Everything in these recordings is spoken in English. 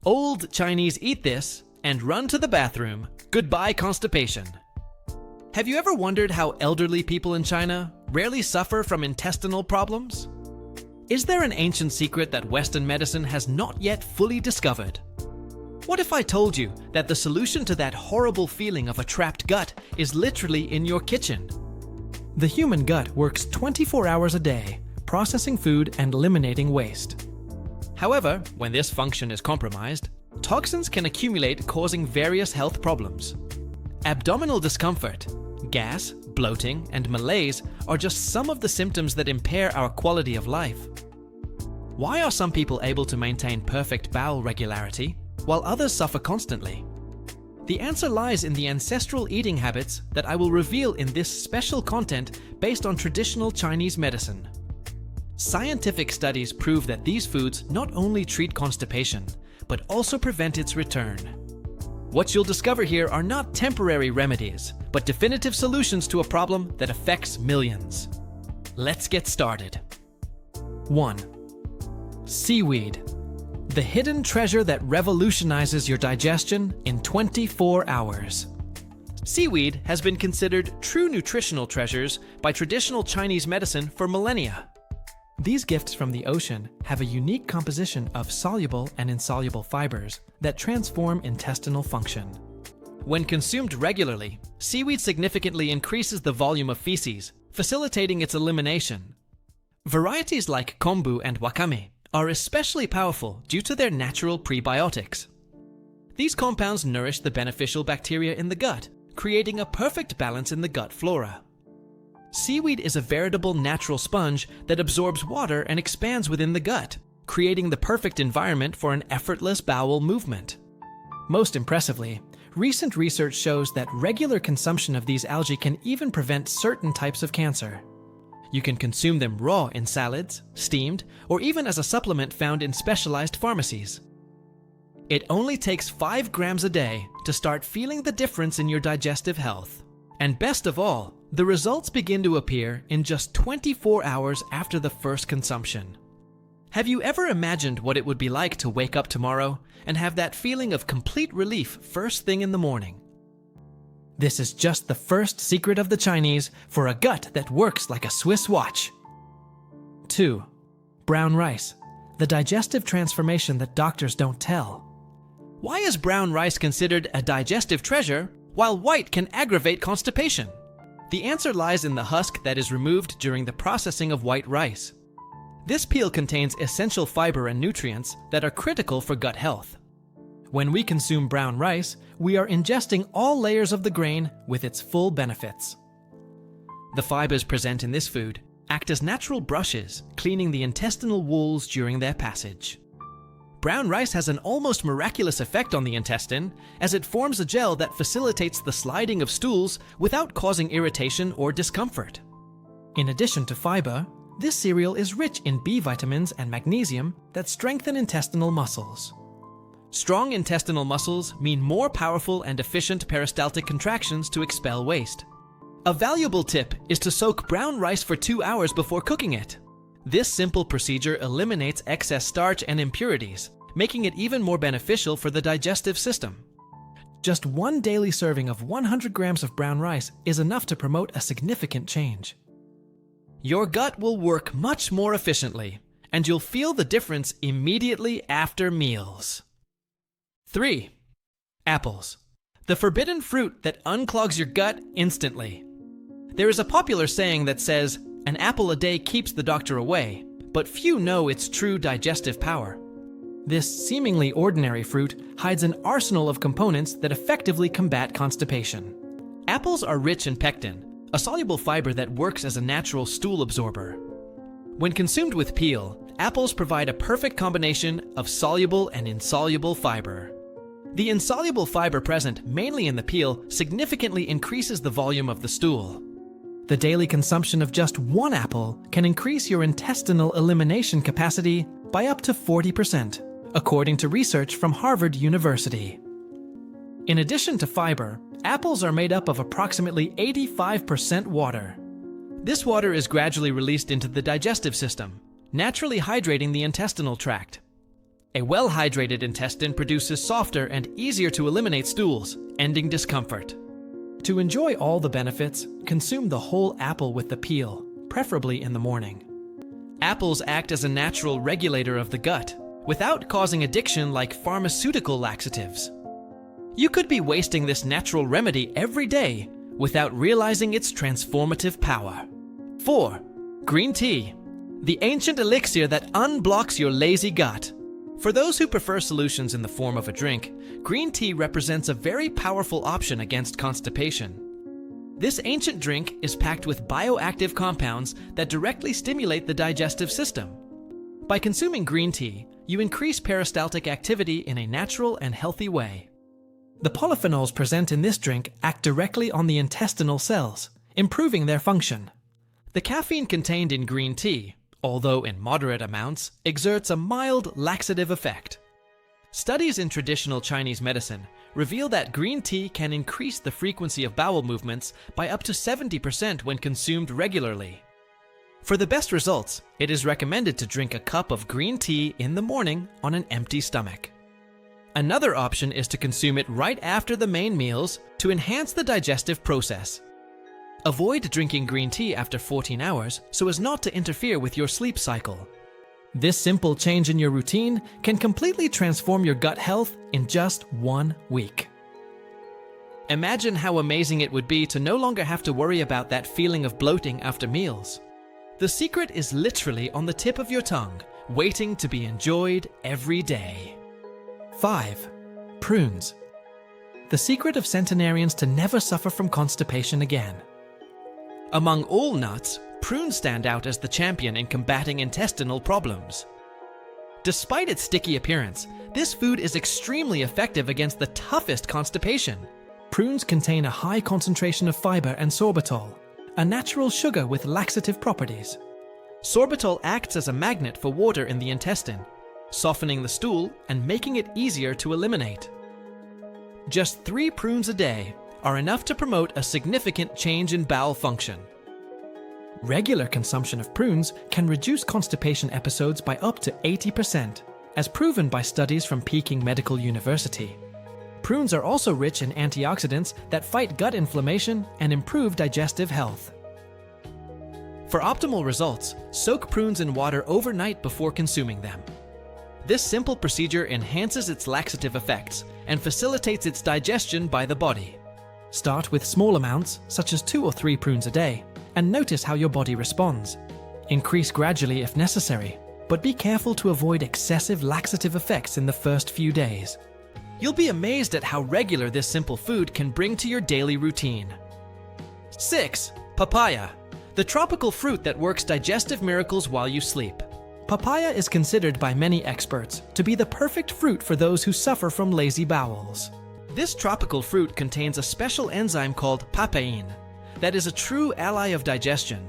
Old Chinese eat this and run to the bathroom. Goodbye constipation. Have you ever wondered how elderly people in China rarely suffer from intestinal problems? Is there an ancient secret that Western medicine has not yet fully discovered? What if I told you that the solution to that horrible feeling of a trapped gut is literally in your kitchen? The human gut works 24 hours a day, processing food and eliminating waste. However, when this function is compromised, toxins can accumulate, causing various health problems. Abdominal discomfort, gas, bloating, and malaise are just some of the symptoms that impair our quality of life. Why are some people able to maintain perfect bowel regularity, while others suffer constantly? The answer lies in the ancestral eating habits that I will reveal in this special content based on traditional Chinese medicine. Scientific studies prove that these foods not only treat constipation, but also prevent its return. What you'll discover here are not temporary remedies, but definitive solutions to a problem that affects millions. Let's get started. 1. Seaweed. The hidden treasure that revolutionizes your digestion in 24 hours. Seaweed has been considered true nutritional treasures by traditional Chinese medicine for millennia. These gifts from the ocean have a unique composition of soluble and insoluble fibers that transform intestinal function. When consumed regularly, seaweed significantly increases the volume of feces, facilitating its elimination. Varieties like kombu and wakame are especially powerful due to their natural prebiotics. These compounds nourish the beneficial bacteria in the gut, creating a perfect balance in the gut flora. Seaweed is a veritable natural sponge that absorbs water and expands within the gut, creating the perfect environment for an effortless bowel movement. Most impressively, recent research shows that regular consumption of these algae can even prevent certain types of cancer. You can consume them raw in salads, steamed, or even as a supplement found in specialized pharmacies. It only takes 5 grams a day to start feeling the difference in your digestive health. And best of all, the results begin to appear in just 24 hours after the first consumption. Have you ever imagined what it would be like to wake up tomorrow and have that feeling of complete relief first thing in the morning? This is just the first secret of the Chinese for a gut that works like a Swiss watch. 2. Brown rice, the digestive transformation that doctors don't tell. Why is brown rice considered a digestive treasure while white can aggravate constipation? The answer lies in the husk that is removed during the processing of white rice. This peel contains essential fiber and nutrients that are critical for gut health. When we consume brown rice, we are ingesting all layers of the grain with its full benefits. The fibers present in this food act as natural brushes, cleaning the intestinal walls during their passage. Brown rice has an almost miraculous effect on the intestine, as it forms a gel that facilitates the sliding of stools without causing irritation or discomfort. In addition to fiber, this cereal is rich in B vitamins and magnesium that strengthen intestinal muscles. Strong intestinal muscles mean more powerful and efficient peristaltic contractions to expel waste. A valuable tip is to soak brown rice for 2 hours before cooking it. This simple procedure eliminates excess starch and impurities, making it even more beneficial for the digestive system. Just one daily serving of 100 grams of brown rice is enough to promote a significant change. Your gut will work much more efficiently, and you'll feel the difference immediately after meals. 3. Apples. The forbidden fruit that unclogs your gut instantly. There is a popular saying that says, "An apple a day keeps the doctor away," but few know its true digestive power. This seemingly ordinary fruit hides an arsenal of components that effectively combat constipation. Apples are rich in pectin, a soluble fiber that works as a natural stool absorber. When consumed with peel, apples provide a perfect combination of soluble and insoluble fiber. The insoluble fiber present mainly in the peel significantly increases the volume of the stool. The daily consumption of just one apple can increase your intestinal elimination capacity by up to 40%, according to research from Harvard University. In addition to fiber, apples are made up of approximately 85% water. This water is gradually released into the digestive system, naturally hydrating the intestinal tract. A well-hydrated intestine produces softer and easier to eliminate stools, ending discomfort. To enjoy all the benefits, consume the whole apple with the peel, preferably in the morning. Apples act as a natural regulator of the gut, without causing addiction like pharmaceutical laxatives. You could be wasting this natural remedy every day without realizing its transformative power. 4. Green tea, the ancient elixir that unblocks your lazy gut. For those who prefer solutions in the form of a drink, green tea represents a very powerful option against constipation. This ancient drink is packed with bioactive compounds that directly stimulate the digestive system. By consuming green tea, you increase peristaltic activity in a natural and healthy way. The polyphenols present in this drink act directly on the intestinal cells, improving their function. The caffeine contained in green tea, although in moderate amounts, exerts a mild laxative effect. Studies in traditional Chinese medicine reveal that green tea can increase the frequency of bowel movements by up to 70% when consumed regularly. For the best results, it is recommended to drink a cup of green tea in the morning on an empty stomach. Another option is to consume it right after the main meals to enhance the digestive process. Avoid drinking green tea after 14 hours so as not to interfere with your sleep cycle. This simple change in your routine can completely transform your gut health in just 1 week. Imagine how amazing it would be to no longer have to worry about that feeling of bloating after meals. The secret is literally on the tip of your tongue, waiting to be enjoyed every day. 5. Prunes, the secret of centenarians to never suffer from constipation again. Among all nuts, prunes stand out as the champion in combating intestinal problems. Despite its sticky appearance, this food is extremely effective against the toughest constipation. Prunes contain a high concentration of fiber and sorbitol, a natural sugar with laxative properties. Sorbitol acts as a magnet for water in the intestine, softening the stool and making it easier to eliminate. Just 3 prunes a day are enough to promote a significant change in bowel function. Regular consumption of prunes can reduce constipation episodes by up to 80%, as proven by studies from Peking Medical University. Prunes are also rich in antioxidants that fight gut inflammation and improve digestive health. For optimal results, soak prunes in water overnight before consuming them. This simple procedure enhances its laxative effects and facilitates its digestion by the body. Start with small amounts, such as 2 or 3 prunes a day, and notice how your body responds. Increase gradually if necessary, but be careful to avoid excessive laxative effects in the first few days. You'll be amazed at how regular this simple food can bring to your daily routine. 6. Papaya, the tropical fruit that works digestive miracles while you sleep. Papaya is considered by many experts to be the perfect fruit for those who suffer from lazy bowels. This tropical fruit contains a special enzyme called papain that is a true ally of digestion.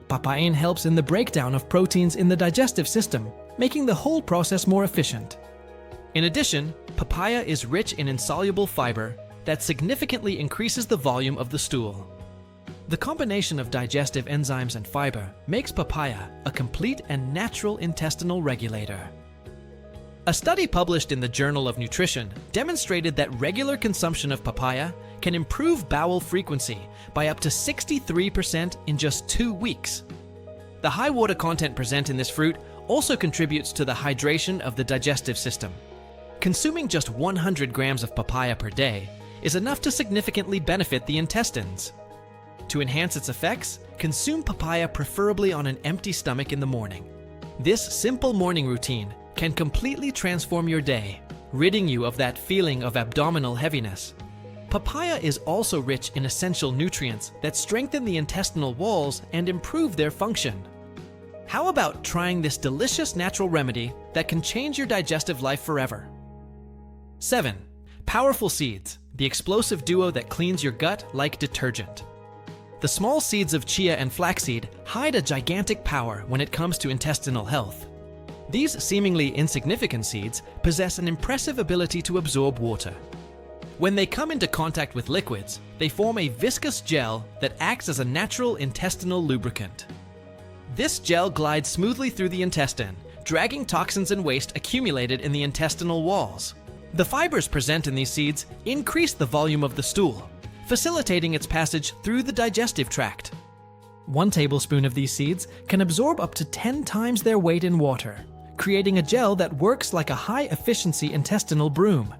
Papain helps in the breakdown of proteins in the digestive system, making the whole process more efficient. In addition, papaya is rich in insoluble fiber that significantly increases the volume of the stool. The combination of digestive enzymes and fiber makes papaya a complete and natural intestinal regulator. A study published in the Journal of Nutrition demonstrated that regular consumption of papaya can improve bowel frequency by up to 63% in just 2 weeks. The high water content present in this fruit also contributes to the hydration of the digestive system. Consuming just 100 grams of papaya per day is enough to significantly benefit the intestines. To enhance its effects, consume papaya preferably on an empty stomach in the morning. This simple morning routine can completely transform your day, ridding you of that feeling of abdominal heaviness. Papaya is also rich in essential nutrients that strengthen the intestinal walls and improve their function. How about trying this delicious natural remedy that can change your digestive life forever? 7. Powerful seeds, the explosive duo that cleans your gut like detergent. The small seeds of chia and flaxseed hide a gigantic power when it comes to intestinal health. These seemingly insignificant seeds possess an impressive ability to absorb water. When they come into contact with liquids, they form a viscous gel that acts as a natural intestinal lubricant. This gel glides smoothly through the intestine, dragging toxins and waste accumulated in the intestinal walls. The fibers present in these seeds increase the volume of the stool, facilitating its passage through the digestive tract. 1 tablespoon of these seeds can absorb up to 10 times their weight in water, creating a gel that works like a high-efficiency intestinal broom.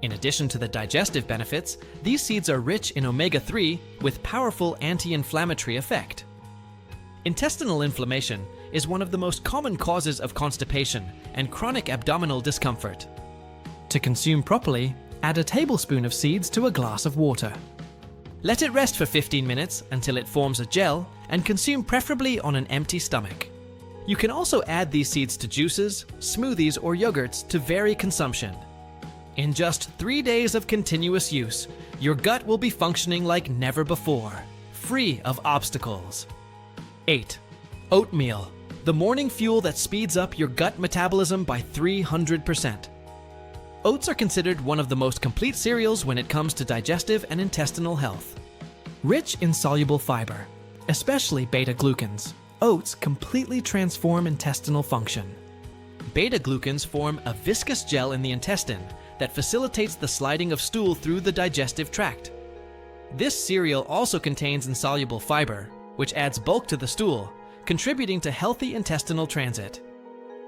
In addition to the digestive benefits, these seeds are rich in omega-3 with powerful anti-inflammatory effect. Intestinal inflammation is one of the most common causes of constipation and chronic abdominal discomfort. To consume properly, add a tablespoon of seeds to a glass of water. Let it rest for 15 minutes until it forms a gel and consume preferably on an empty stomach. You can also add these seeds to juices, smoothies, or yogurts to vary consumption. In just 3 days of continuous use, your gut will be functioning like never before, free of obstacles. 8. Oatmeal, the morning fuel that speeds up your gut metabolism by 300%. Oats are considered one of the most complete cereals when it comes to digestive and intestinal health. Rich in soluble fiber, especially beta-glucans, oats completely transform intestinal function. Beta-glucans form a viscous gel in the intestine that facilitates the sliding of stool through the digestive tract. This cereal also contains insoluble fiber, which adds bulk to the stool, contributing to healthy intestinal transit.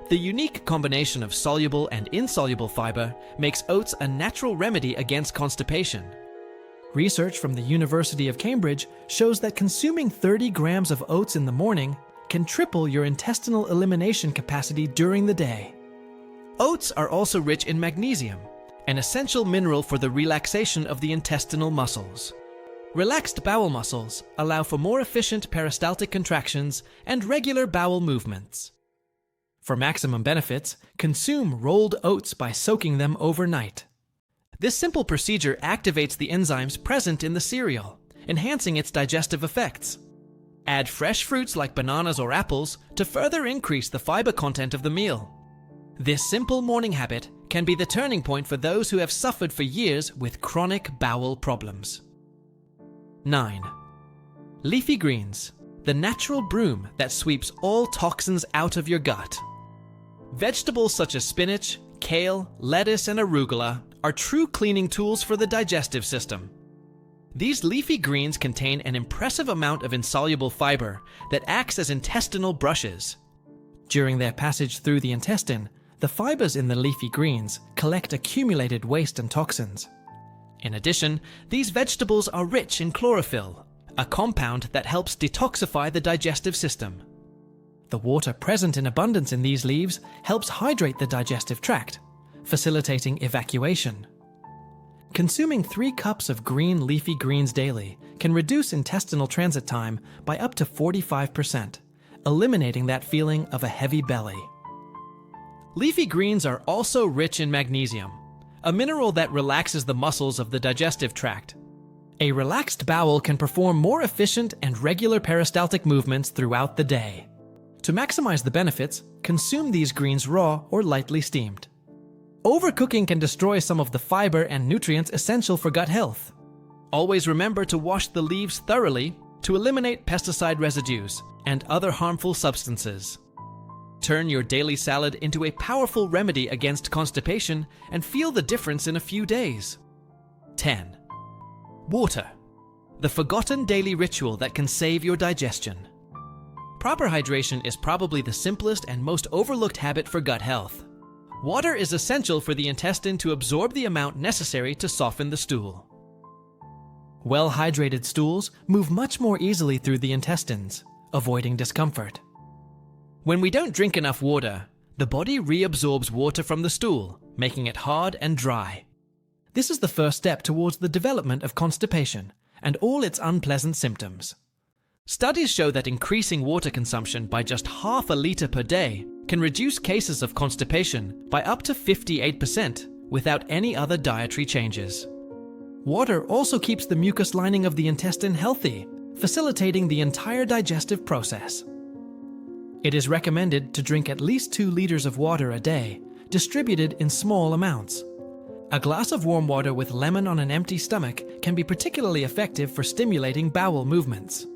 The unique combination of soluble and insoluble fiber makes oats a natural remedy against constipation. Research from the University of Cambridge shows that consuming 30 grams of oats in the morning can triple your intestinal elimination capacity during the day. Oats are also rich in magnesium, an essential mineral for the relaxation of the intestinal muscles. Relaxed bowel muscles allow for more efficient peristaltic contractions and regular bowel movements. For maximum benefits, consume rolled oats by soaking them overnight. This simple procedure activates the enzymes present in the cereal, enhancing its digestive effects. Add fresh fruits like bananas or apples to further increase the fiber content of the meal. This simple morning habit can be the turning point for those who have suffered for years with chronic bowel problems. 9. Leafy Greens, the natural broom that sweeps all toxins out of your gut. Vegetables such as spinach, kale, lettuce, and arugula are true cleaning tools for the digestive system. These leafy greens contain an impressive amount of insoluble fiber that acts as intestinal brushes. During their passage through the intestine, the fibers in the leafy greens collect accumulated waste and toxins. In addition, these vegetables are rich in chlorophyll, a compound that helps detoxify the digestive system. The water present in abundance in these leaves helps hydrate the digestive tract, facilitating evacuation. Consuming 3 cups of green leafy greens daily can reduce intestinal transit time by up to 45%, eliminating that feeling of a heavy belly. Leafy greens are also rich in magnesium, a mineral that relaxes the muscles of the digestive tract. A relaxed bowel can perform more efficient and regular peristaltic movements throughout the day. To maximize the benefits, consume these greens raw or lightly steamed. Overcooking can destroy some of the fiber and nutrients essential for gut health. Always remember to wash the leaves thoroughly to eliminate pesticide residues and other harmful substances. Turn your daily salad into a powerful remedy against constipation and feel the difference in a few days. 10. Water, the forgotten daily ritual that can save your digestion. Proper hydration is probably the simplest and most overlooked habit for gut health. Water is essential for the intestine to absorb the amount necessary to soften the stool. Well-hydrated stools move much more easily through the intestines, avoiding discomfort. When we don't drink enough water, the body reabsorbs water from the stool, making it hard and dry. This is the first step towards the development of constipation and all its unpleasant symptoms. Studies show that increasing water consumption by just half a liter per day can reduce cases of constipation by up to 58% without any other dietary changes. Water also keeps the mucus lining of the intestine healthy, facilitating the entire digestive process. It is recommended to drink at least 2 liters of water a day, distributed in small amounts. A glass of warm water with lemon on an empty stomach can be particularly effective for stimulating bowel movements.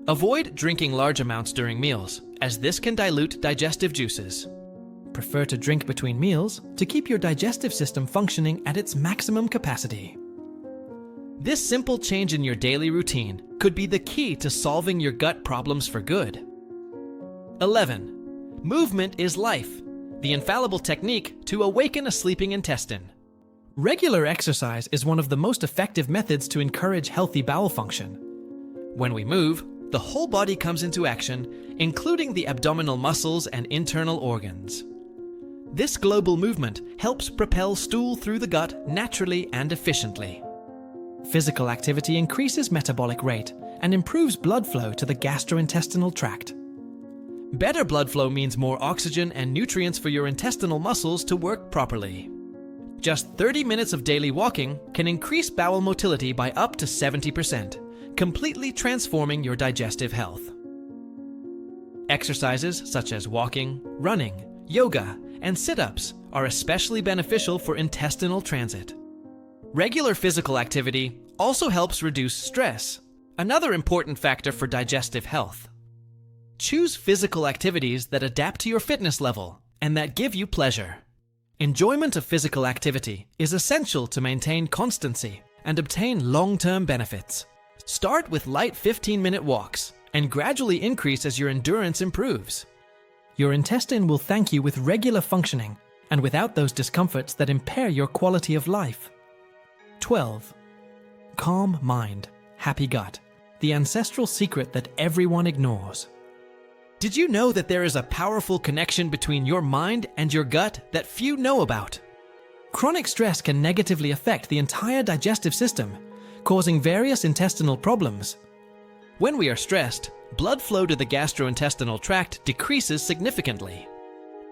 Avoid drinking large amounts during meals, as this can dilute digestive juices. Prefer to drink between meals to keep your digestive system functioning at its maximum capacity. This simple change in your daily routine could be the key to solving your gut problems for good. 11. Movement is life, the infallible technique to awaken a sleeping intestine. Regular exercise is one of the most effective methods to encourage healthy bowel function. When we move, the whole body comes into action, including the abdominal muscles and internal organs. This global movement helps propel stool through the gut naturally and efficiently. Physical activity increases metabolic rate and improves blood flow to the gastrointestinal tract. Better blood flow means more oxygen and nutrients for your intestinal muscles to work properly. Just 30 minutes of daily walking can increase bowel motility by up to 70%, completely transforming your digestive health. Exercises such as walking, running, yoga, and sit-ups are especially beneficial for intestinal transit. Regular physical activity also helps reduce stress, another important factor for digestive health. Choose physical activities that adapt to your fitness level and that give you pleasure. Enjoyment of physical activity is essential to maintain constancy and obtain long-term benefits. Start with light 15-minute walks and gradually increase as your endurance improves. Your intestine will thank you with regular functioning and without those discomforts that impair your quality of life. 12. Calm mind, happy gut, the ancestral secret that everyone ignores. Did you know that there is a powerful connection between your mind and your gut that few know about? Chronic stress can negatively affect the entire digestive system, causing various intestinal problems. When we are stressed, blood flow to the gastrointestinal tract decreases significantly.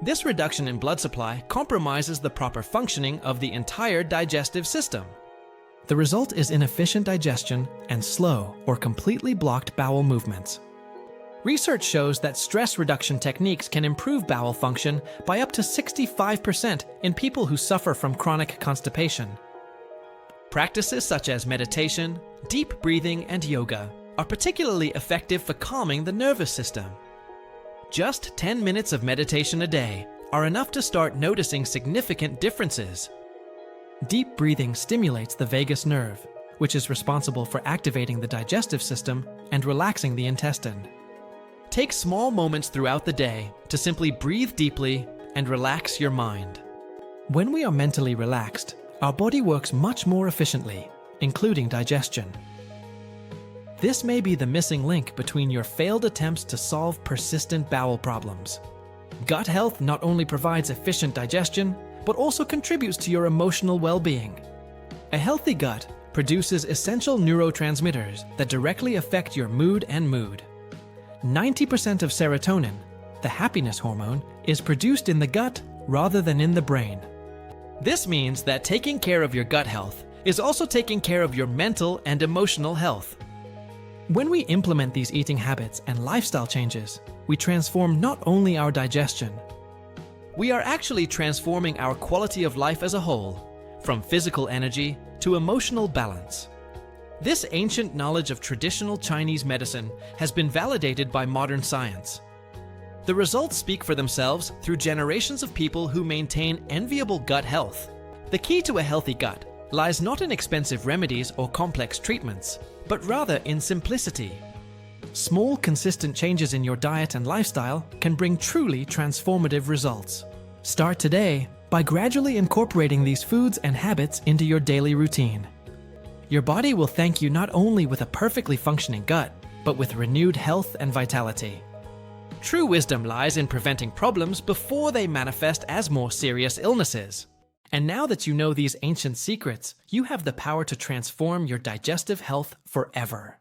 This reduction in blood supply compromises the proper functioning of the entire digestive system. The result is inefficient digestion and slow or completely blocked bowel movements. Research shows that stress reduction techniques can improve bowel function by up to 65% in people who suffer from chronic constipation. Practices such as meditation, deep breathing, and yoga are particularly effective for calming the nervous system. Just 10 minutes of meditation a day are enough to start noticing significant differences. Deep breathing stimulates the vagus nerve, which is responsible for activating the digestive system and relaxing the intestine. Take small moments throughout the day to simply breathe deeply and relax your mind. When we are mentally relaxed, our body works much more efficiently, including digestion. This may be the missing link between your failed attempts to solve persistent bowel problems. Gut health not only provides efficient digestion, but also contributes to your emotional well-being. A healthy gut produces essential neurotransmitters that directly affect your mood and mood. 90% of serotonin, the happiness hormone, is produced in the gut rather than in the brain. This means that taking care of your gut health is also taking care of your mental and emotional health. When we implement these eating habits and lifestyle changes, we transform not only our digestion, we are actually transforming our quality of life as a whole, from physical energy to emotional balance. This ancient knowledge of traditional Chinese medicine has been validated by modern science. The results speak for themselves through generations of people who maintain enviable gut health. The key to a healthy gut lies not in expensive remedies or complex treatments, but rather in simplicity. Small, consistent changes in your diet and lifestyle can bring truly transformative results. Start today by gradually incorporating these foods and habits into your daily routine. Your body will thank you not only with a perfectly functioning gut, but with renewed health and vitality. True wisdom lies in preventing problems before they manifest as more serious illnesses. And now that you know these ancient secrets, you have the power to transform your digestive health forever.